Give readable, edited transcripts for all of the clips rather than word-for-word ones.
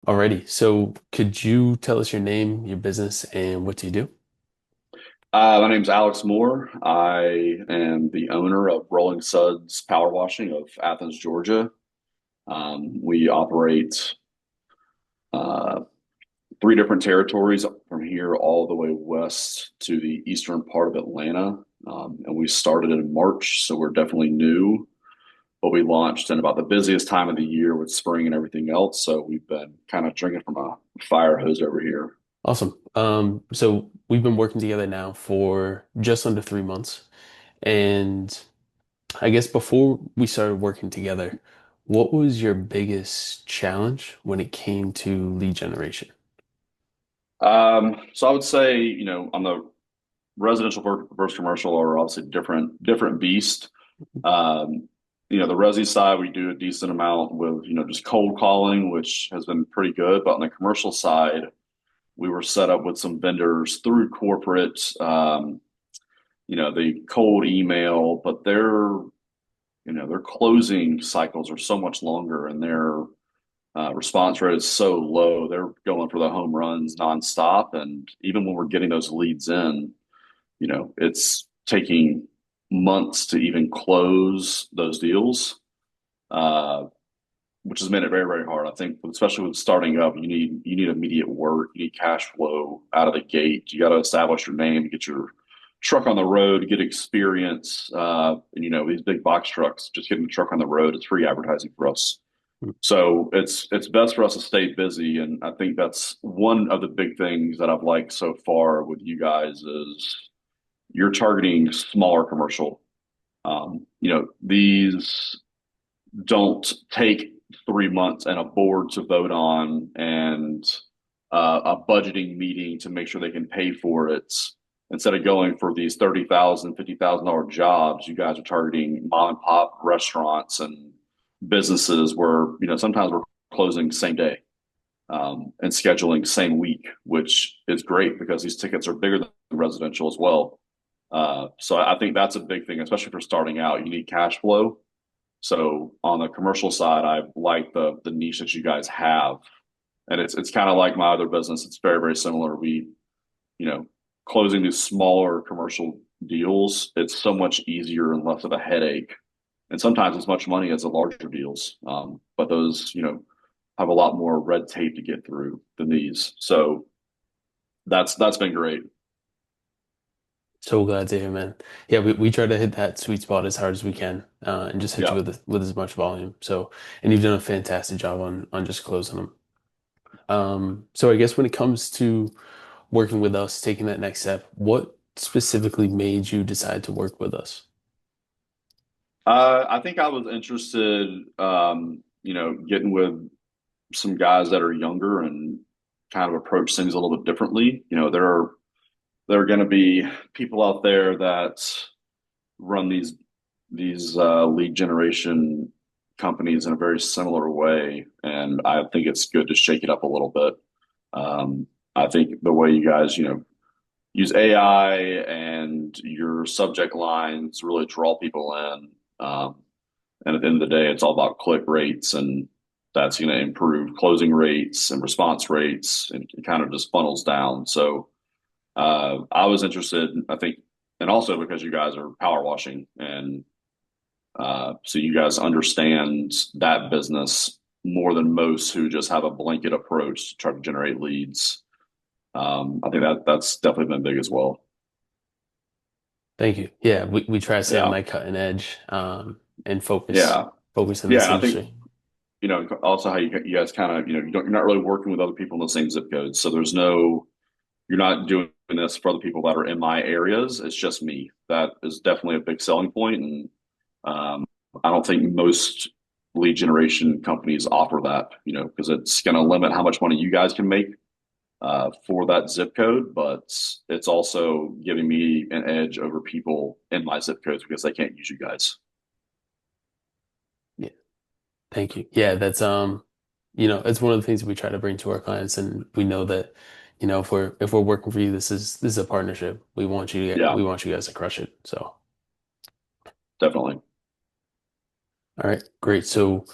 Alrighty. So could you tell us your name, your business, and what do you do? My name's Alex Moore. I am the owner of Rolling Suds Power Washing of Athens, Georgia. We operate uh, three different territories from here all the way west to the eastern part of Atlanta. And we started in March, so we're definitely new, but we launched in about the busiest time of the year with spring and everything else. So we've been kind of drinking from a fire hose over here. Awesome. So we've been working together now for just under 3 months. And I guess before we started working together, what was your biggest challenge when it came to lead generation? So I would say, on the residential versus commercial are obviously different beast. Um, the resi side, we do a decent amount with, just cold calling, which has been pretty good. But on the commercial side, we were set up with some vendors through corporate, the cold email, but their closing cycles are so much longer and their response rate is so low. They're going for the home runs nonstop. And even when we're getting those leads in, it's taking months to even close those deals, uh, which has made it very, very hard. I think, especially with starting up, you need immediate work, you need cash flow out of the gate. You got to establish your name, get your truck on the road, get experience. And these big box trucks, just getting the truck on the road is free advertising for us. So it's best for us to stay busy, and I think that's one of the big things that I've liked so far with you guys is you're targeting smaller commercial. These don't take 3 months and a board to vote on and a budgeting meeting to make sure they can pay for it. Instead of going for these $30,000, $50,000 jobs, you guys are targeting mom and pop restaurants and businesses where, sometimes we're closing same day and scheduling same week, which is great because these tickets are bigger than residential as well. So I think that's a big thing, especially for starting out. You need cash flow. So on the commercial side, I like the niche that you guys have, and it's kind of like my other business. It's very very similar. We you know closing these smaller commercial deals. It's so much easier and less of a headache, and sometimes as much money as the larger deals. But those have a lot more red tape to get through than these. So that's been great. So glad to hear, man. Yeah, we try to hit that sweet spot as hard as we can, and just hit you Yeah. with as much volume. So, and you've done a fantastic job on just closing them. So I guess when it comes to working with us, taking that next step, what specifically made you decide to work with us? I think I was interested, getting with some guys that are younger and kind of approach things a little bit differently. There are going to be people out there that run these lead generation companies in a very similar way, and I think it's good to shake it up a little bit. Um, I think the way you guys, use AI and your subject lines really draw people in. And at the end of the day, it's all about click rates, and that's going to improve closing rates and response rates, and it kind of just funnels down. So I was interested, I think, and also because you guys are power washing, and so you guys understand that business more than most who just have a blanket approach to try to generate leads. I think that's definitely been big as well. Thank you. Yeah, we try to stay on Yeah, that cutting edge, and focus yeah, focus in yeah. this And I think industry. also how you guys kind of you're not really working with other people in the same zip code, so you're not doing this for other people that are in my areas. It's just me. That is definitely a big selling point, and I don't think most lead generation companies offer that, because it's going to limit how much money you guys can make for that zip code, but it's also giving me an edge over people in my zip codes because they can't use you guys. Yeah, thank you. Yeah, that's it's one of the things that we try to bring to our clients, and we know that, if we're working for you, this is a partnership. Yeah, We want you guys to crush it. So, definitely. all right, great. So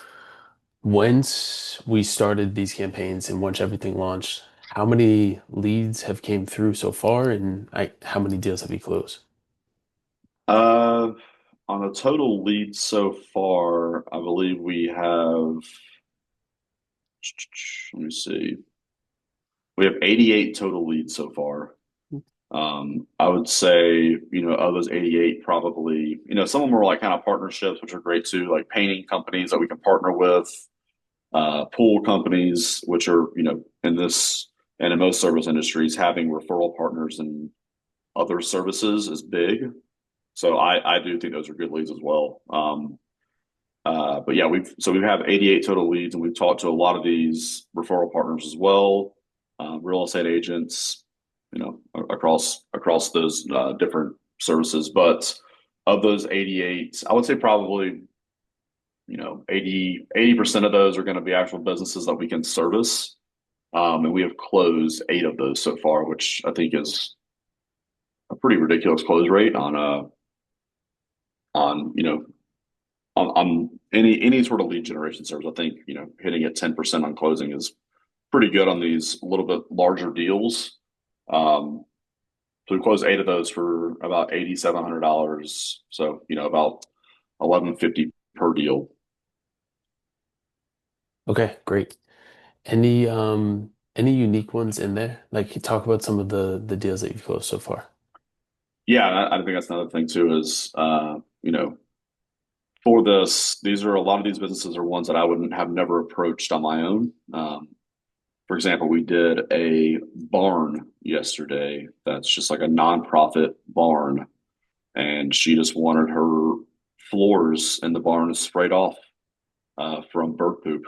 Once we started these campaigns and once everything launched, how many leads have came through so far, and how many deals have you closed? Uh, on the total leads so far, I believe we have, let me see, we have 88 total leads so far. I would say, of those 88, probably, some of them are like kind of partnerships, which are great too, like painting companies that we can partner with, pool companies, which are, in this and in most service industries, having referral partners and other services is big. So I do think those are good leads as well. But yeah, we have 88 total leads, and we've talked to a lot of these referral partners as well, real estate agents, across those different services. But of those 88, I would say probably 80% of those are going to be actual businesses that we can service, and we have closed 8 of those so far, which I think is a pretty ridiculous close rate on on any sort of lead generation service. I think hitting at 10% on closing is pretty good on these little bit larger deals. Um, so we closed 8 of those for about $8,700. So about 1150 per deal. Okay, great. Any unique ones in there? Like talk about some of the deals that you've closed so far. Yeah, I think that's another thing too. Is for this, these are a lot of these businesses are ones that I wouldn't have never approached on my own. For example, we did a barn yesterday that's just like a nonprofit barn, and she just wanted her floors in the barn sprayed off from bird poop.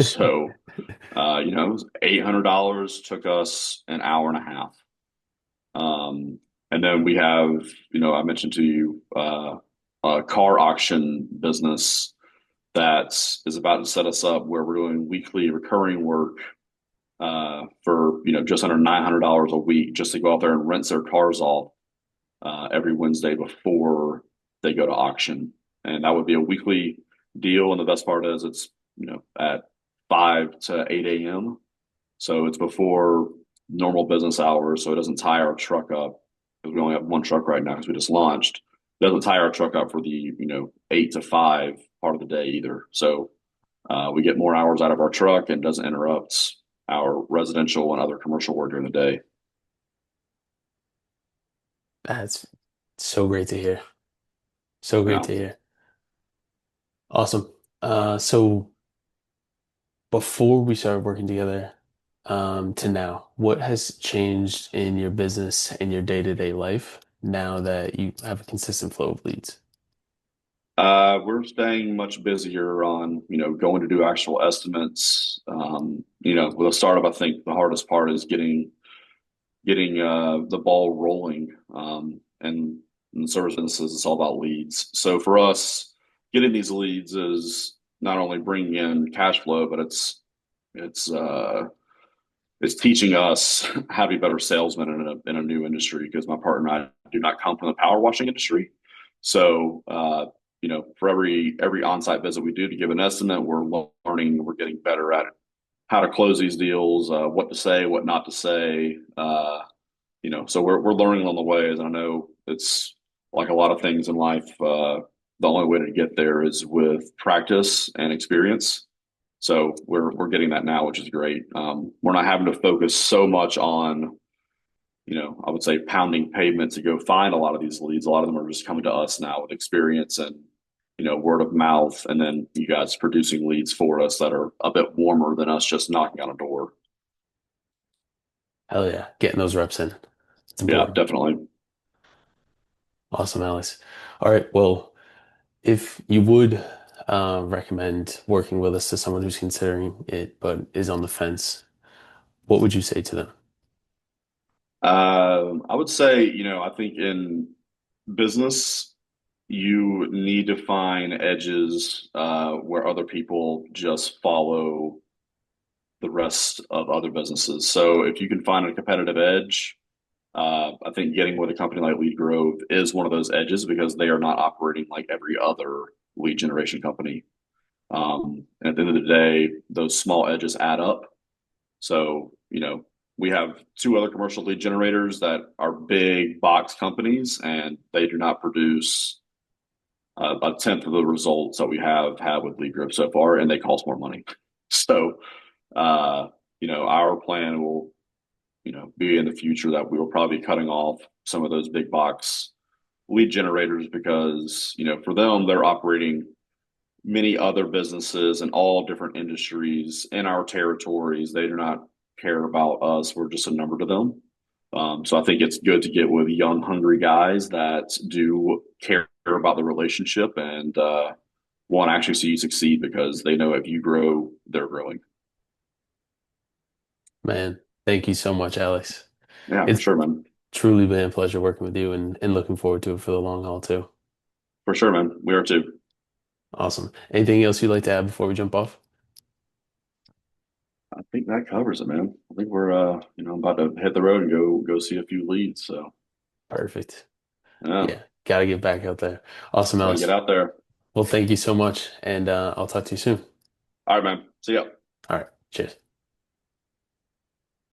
So, it was $800, took us an hour and a half. And then we have, I mentioned to you, a car auction business that is about to set us up where we're doing weekly recurring work for just under $900 a week just to go out there and rinse their cars off every Wednesday before they go to auction, and that would be a weekly deal. And the best part is it's at 5 to 8 a.m. So it's before normal business hours, so it doesn't tie our truck up because we only have one truck right now because we just launched. It doesn't tie our truck up for the 8 to 5 part of the day either. So we get more hours out of our truck and doesn't interrupt our residential and other commercial work during the day. That's so great to hear. So great Yeah. to hear. Awesome. So before we started working together, to now, what has changed in your business and your day-to-day life now that you have a consistent flow of leads? We're staying much busier on, going to do actual estimates. With a startup, I think the hardest part is getting the ball rolling. And in service businesses, it's all about leads. So for us, getting these leads is not only bringing in cash flow, but it's uh, it's teaching us how to be better salesmen in a new industry because my partner and I do not come from the power washing industry. So, for every on-site visit we do to give an estimate, we're learning, we're getting better at how to close these deals, what to say, what not to say. So we're learning on the way. And I know it's like a lot of things in life. The only way to get there is with practice and experience. So we're getting that now, which is great. We're not having to focus so much on, I would say pounding pavement to go find a lot of these leads. A lot of them are just coming to us now with experience and word of mouth, and then you guys producing leads for us that are a bit warmer than us just knocking on a door. Hell yeah, getting those reps in. It's Yeah, important. definitely. Awesome, Alex. All right, well, if you would recommend working with us to someone who's considering it but is on the fence, what would you say to them? I would say, I think in business, you need to find edges where other people just follow the rest of other businesses. So if you can find a competitive edge, I think getting with a company like Leadgrove is one of those edges because they are not operating like every other lead generation company. And at the end of the day, those small edges add up. So, we have two other commercial lead generators that are big box companies, and they do not produce a tenth of the results that we have had with Leadgrove so far, and they cost more money. So, uh, our plan will, be in the future that we will probably be cutting off some of those big box lead generators because, for them, they're operating many other businesses in all different industries in our territories. They do not care about us. We're just a number to them. So I think it's good to get with young, hungry guys that do care about the relationship and want to actually see you succeed because they know if you grow, they're growing. Man, thank you so much, Alex. Yeah, for It's sure, man. truly been a pleasure working with you and looking forward to it for the long haul too. For sure, man. We are too. Awesome. Anything else you'd like to add before we jump off? I think that covers it, man. I think we're about to hit the road and go see a few leads. So Perfect. yeah, Yeah, gotta get back out there. Awesome, got to get Alex. out there. Well, thank you so much, and I'll talk to you soon. All right, man. See ya. All right, cheers.